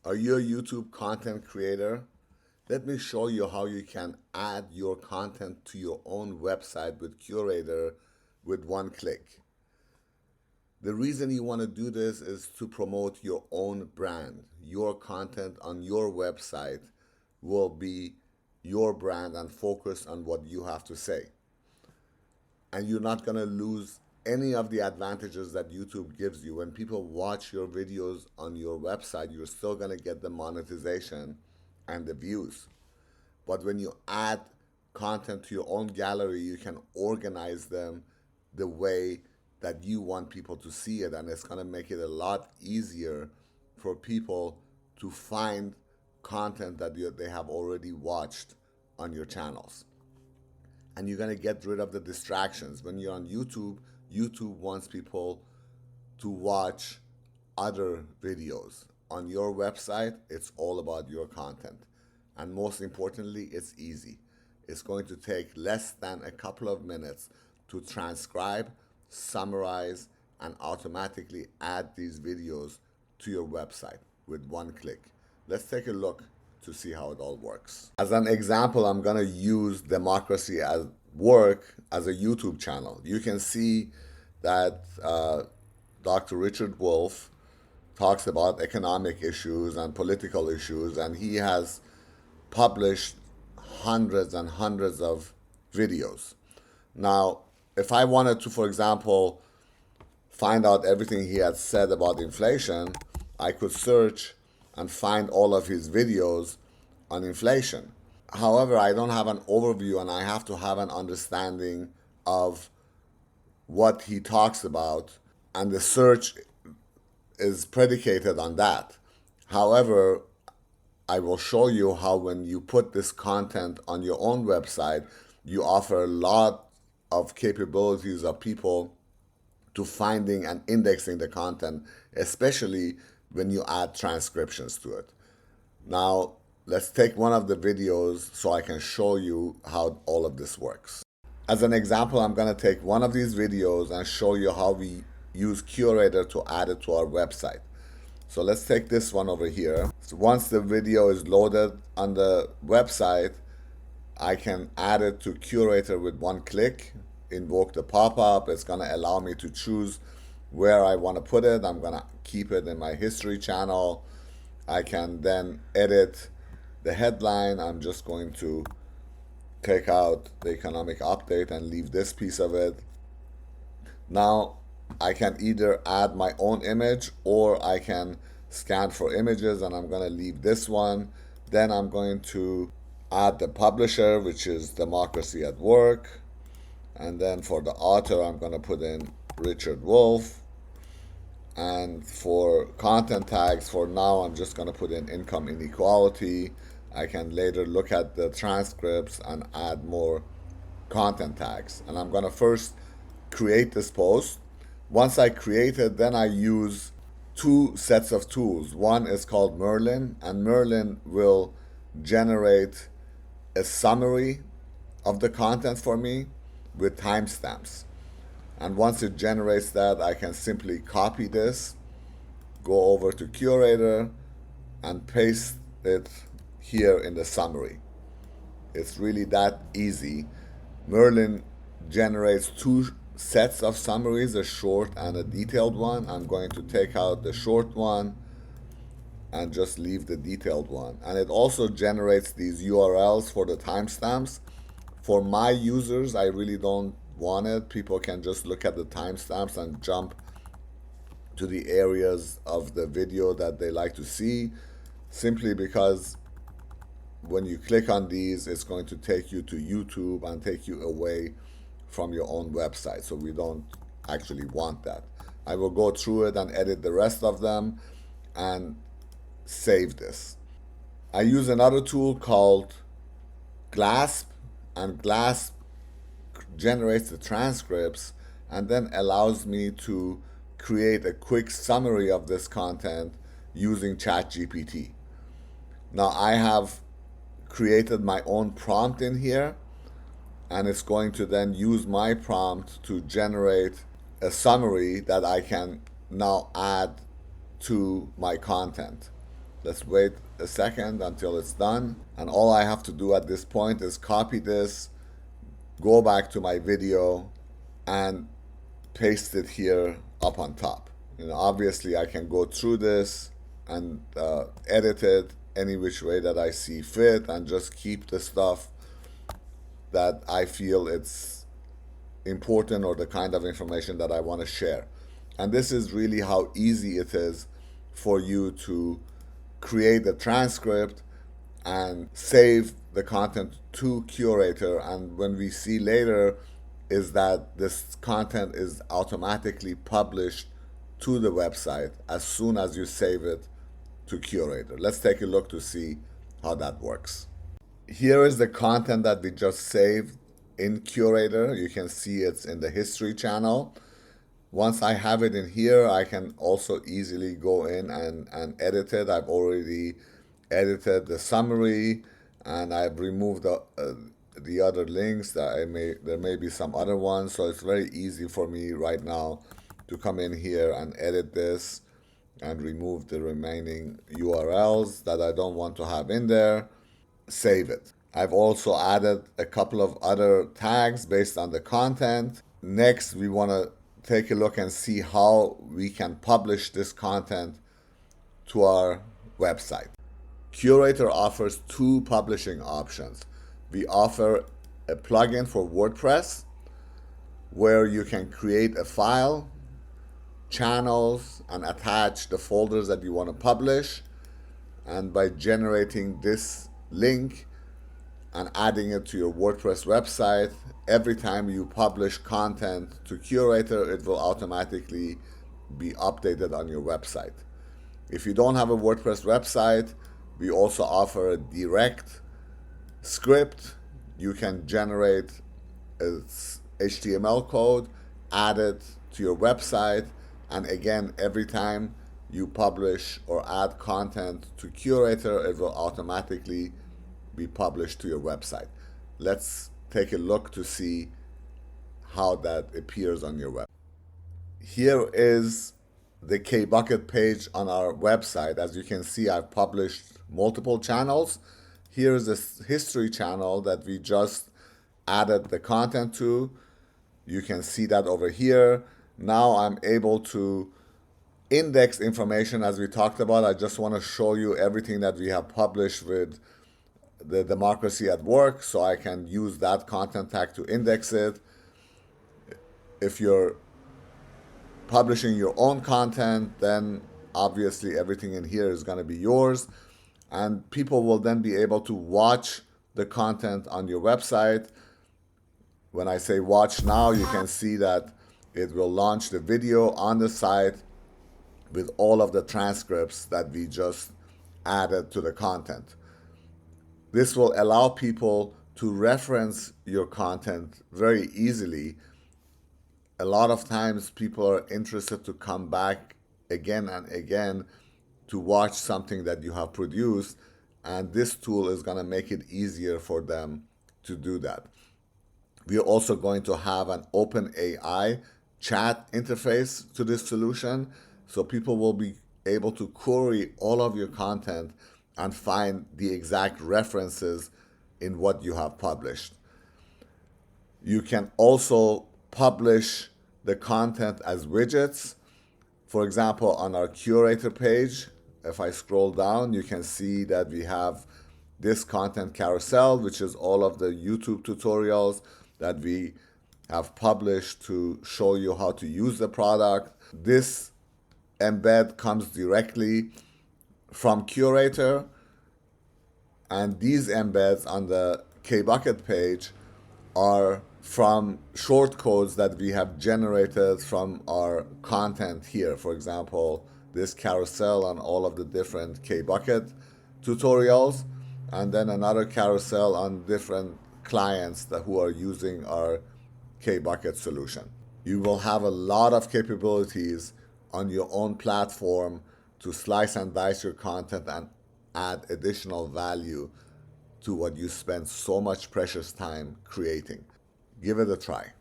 Are you a YouTube content creator? Let me show you how you can add your content to your own website with Kurator with one click. The reason you want to do this is to promote your own brand. Your content on your website will be your brand and focus on what you have to say. And you're not going to lose any of the advantages that YouTube gives you. When people watch your videos on your website, you're still going to get the monetization and the views. But when you add content to your own gallery, you can organize them the way that you want people to see it, and it's going to make it a lot easier for people to find content that they have already watched on your channels. And you're going to get rid of the distractions. When you're on YouTube, YouTube wants people to watch other videos. On your website, it's all about your content. And most importantly, it's easy. It's going to take less than a couple of minutes to transcribe, summarize, and automatically add these videos to your website with one click. Let's take a look to see how it all works. As an example, I'm going to use Democracy at Work as a YouTube channel. You can see that Dr. Richard Wolff talks about economic issues and political issues, and he has published hundreds and hundreds of videos. Now, if I wanted to, for example, find out everything he had said about inflation, I could search and find all of his videos on inflation. However, I don't have an overview, and I have to have an understanding of what he talks about, and the search is predicated on that. However, I will show you how when you put this content on your own website, you offer a lot of capabilities of people to finding and indexing the content, especially when you add transcriptions to it. Now, let's take one of the videos so I can show you how all of this works. As an example, I'm going to take one of these videos and show you how we use Kurator to add it to our website. So let's take this one over here. So once the video is loaded on the website, I can add it to Kurator with one click, invoke the pop-up. It's going to allow me to choose where I want to put it. I'm going to keep it in my history channel. I can then edit the headline. I'm just going to take out the economic update and leave this piece of it. Now, I can either add my own image or I can scan for images, and I'm going to leave this one. Then I'm going to add the publisher, which is Democracy at Work. And then for the author, I'm going to put in Richard Wolff. And for content tags, for now, I'm just going to put in income inequality. I can later look at the transcripts and add more content tags. And I'm going to first create this post. Once I create it, then I use two sets of tools. One is called Merlin, and Merlin will generate a summary of the content for me with timestamps. And once it generates that, I can simply copy this, go over to Kurator, and paste it here in the summary. It's really that easy. Merlin generates two sets of summaries, a short and a detailed one. I'm going to take out the short one and just leave the detailed one. And it also generates these URLs for the timestamps. For my users, I really don't want it. People can just look at the timestamps and jump to the areas of the video that they like to see, simply because when you click on these, it's going to take you to YouTube and take you away from your own website. So we don't actually want that. I will go through it and edit the rest of them and save this. I use another tool called Glasp, and Glasp generates the transcripts and then allows me to create a quick summary of this content using ChatGPT. Now I have created my own prompt in here, and it's going to then use my prompt to generate a summary that I can now add to my content. Let's wait a second until it's done. And all I have to do at this point is copy this, go back to my video, and paste it here up on top. Obviously I can go through this and edit it any which way that I see fit, and just keep the stuff that I feel it's important or the kind of information that I want to share. And this is really how easy it is for you to create a transcript and save the content to Kurator. And when we see later is that this content is automatically published to the website as soon as you save it to Kurator. Let's take a look to see how that works. Here is the content that we just saved in Kurator. You can see it's in the history channel. Once I have it in here, I can also easily go in and edit it. I've already edited the summary, and I've removed the other links. There may be some other ones, so it's very easy for me right now to come in here and edit this and remove the remaining URLs that I don't want to have in there. Save it. I've also added a couple of other tags based on the content. Next, we want to take a look and see how we can publish this content to our website. Kurator offers two publishing options. We offer a plugin for WordPress where you can create a file, channels, and attach the folders that you want to publish. And by generating this link and adding it to your WordPress website, every time you publish content to Kurator, it will automatically be updated on your website. If you don't have a WordPress website, we also offer a direct script. You can generate a HTML code, add it to your website, and again, every time you publish or add content to Kurator, it will automatically be published to your website. Let's take a look to see how that appears on your web. Here is the KBucket page on our website. As you can see, I've published multiple channels. Here's this history channel that we just added the content to. You can see that over here. Now I'm able to index information as we talked about. I just want to show you everything that we have published with the Democracy at Work, so I can use that content tag to index it. If you're publishing your own content, then obviously everything in here is going to be yours, and people will then be able to watch the content on your website. When I say watch now, you can see that it will launch the video on the site with all of the transcripts that we just added to the content. This will allow people to reference your content very easily. A lot of times people are interested to come back again and again to watch something that you have produced, and this tool is going to make it easier for them to do that. We are also going to have an OpenAI chat interface to this solution, so people will be able to query all of your content and find the exact references in what you have published. You can also publish the content as widgets. For example, on our Kurator page, if I scroll down, you can see that we have this content carousel, which is all of the YouTube tutorials that we have published to show you how to use the product. This embed comes directly from Kurator, and these embeds on the KBucket page are from shortcodes that we have generated from our content here. For example, this carousel on all of the different KBucket tutorials, and then another carousel on different clients who are using our KBucket solution. You will have a lot of capabilities on your own platform to slice and dice your content and add additional value to what you spend so much precious time creating. Give it a try.